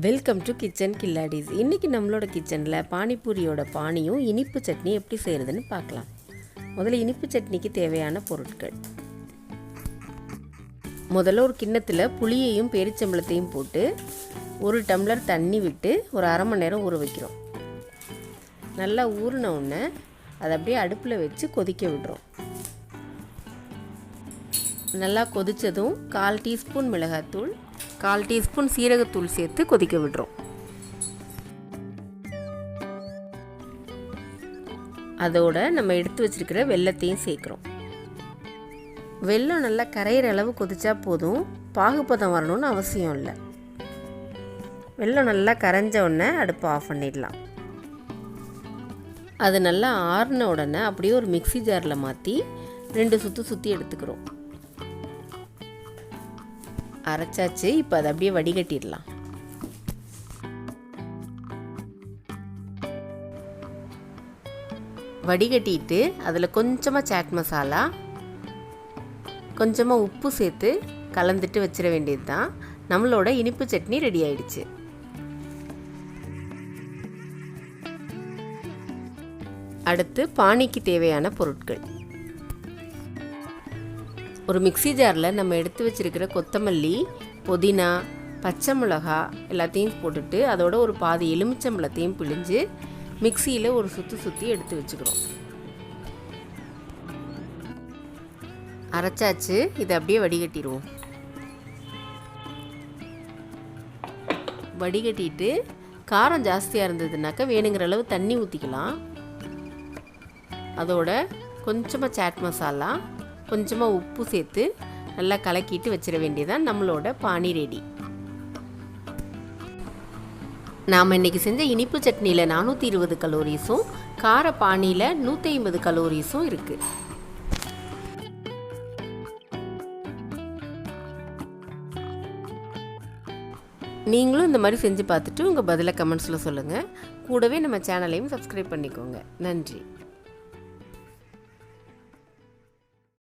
Welcome to kitchen கில்லாடிஸ். இன்றைக்கி நம்மளோட கிச்சனில் பானிபூரியோட பானியும் இனிப்பு சட்னி எப்படி செய்கிறதுன்னு பார்க்கலாம். முதல்ல இனிப்பு சட்னிக்கு தேவையான பொருட்கள். முதல்ல ஒரு கிண்ணத்தில் புளியையும் பேரிச்சம்பழத்தையும் போட்டு 1 டம்ளர் தண்ணி விட்டு ஒரு அரை மணி நேரம் ஊற வைக்கிறோம். நல்லா ஊறின உடனே அதை அப்படியே அடுப்பில் வச்சு கொதிக்க விடுறோம். நல்லா கொதித்ததும் 1/4 டீஸ்பூன் மிளகாத்தூள், 1/4 டீஸ்பூன் சீரகத்தூள் சேர்த்து கொதிக்க விடுறோம். அதோட நம்ம எடுத்து வச்சிருக்கிற வெல்லத்தையும் சேர்க்குறோம். வெல்லம் நல்லா கரையிற அளவு கொதிச்சா போதும், பாகுபதம் வரணும்னு அவசியம் இல்லை. வெல்லம் நல்லா கரைஞ்ச உடனே அடுப்பை ஆஃப் பண்ணிடலாம். அது நல்லா ஆறின உடனே அப்படியே ஒரு மிக்ஸி ஜாரில் மாற்றி 2 சுற்றி எடுத்துக்கிறோம். அரைச்சாச்சு. இப்போ அதை அப்படியே வடிகட்டிடலாம். வடிகட்டிட்டு அதில் கொஞ்சமாக சாட் மசாலா, கொஞ்சமாக உப்பு சேர்த்து கலந்துட்டு வச்சிட வேண்டியது தான். நம்மளோட இனிப்பு சட்னி ரெடி ஆயிடுச்சு. அடுத்து பானிக்கு தேவையான பொருட்கள். ஒரு மிக்ஸி ஜாரில் நம்ம எடுத்து வச்சுருக்கிற கொத்தமல்லி, புதினா, பச்சை மிளகா எல்லாத்தையும் போட்டுட்டு அதோட ஒரு பாதி எலுமிச்சம்பழத்தையும் பிழிஞ்சு மிக்சியில் ஒரு சுற்றி எடுத்து வச்சுக்கிறோம். அரைச்சாச்சு. இதை அப்படியே வடிகட்டிடுவோம். வடிகட்டிட்டு காரம் ஜாஸ்தியாக இருந்ததுனாக்கா வேணுங்கிற அளவு தண்ணி ஊற்றிக்கலாம். அதோட கொஞ்சமாக சாட் மசாலா, கொஞ்சமாக உப்பு சேர்த்து நல்லா கலக்கிட்டு வச்சிட வேண்டியதான். நம்மளோட பானி ரெடி. நாம் இன்றைக்கி செஞ்ச இனிப்பு சட்னியில் 420 கலோரிஸும் கார பானியில் 150 கலோரிஸும் இருக்குது. நீங்களும் இந்த மாதிரி செஞ்சு பார்த்துட்டு உங்கள் பதிலை கமெண்ட்ஸில் சொல்லுங்கள். கூடவே நம்ம சேனலையும் சப்ஸ்கிரைப் பண்ணிக்கோங்க. நன்றி.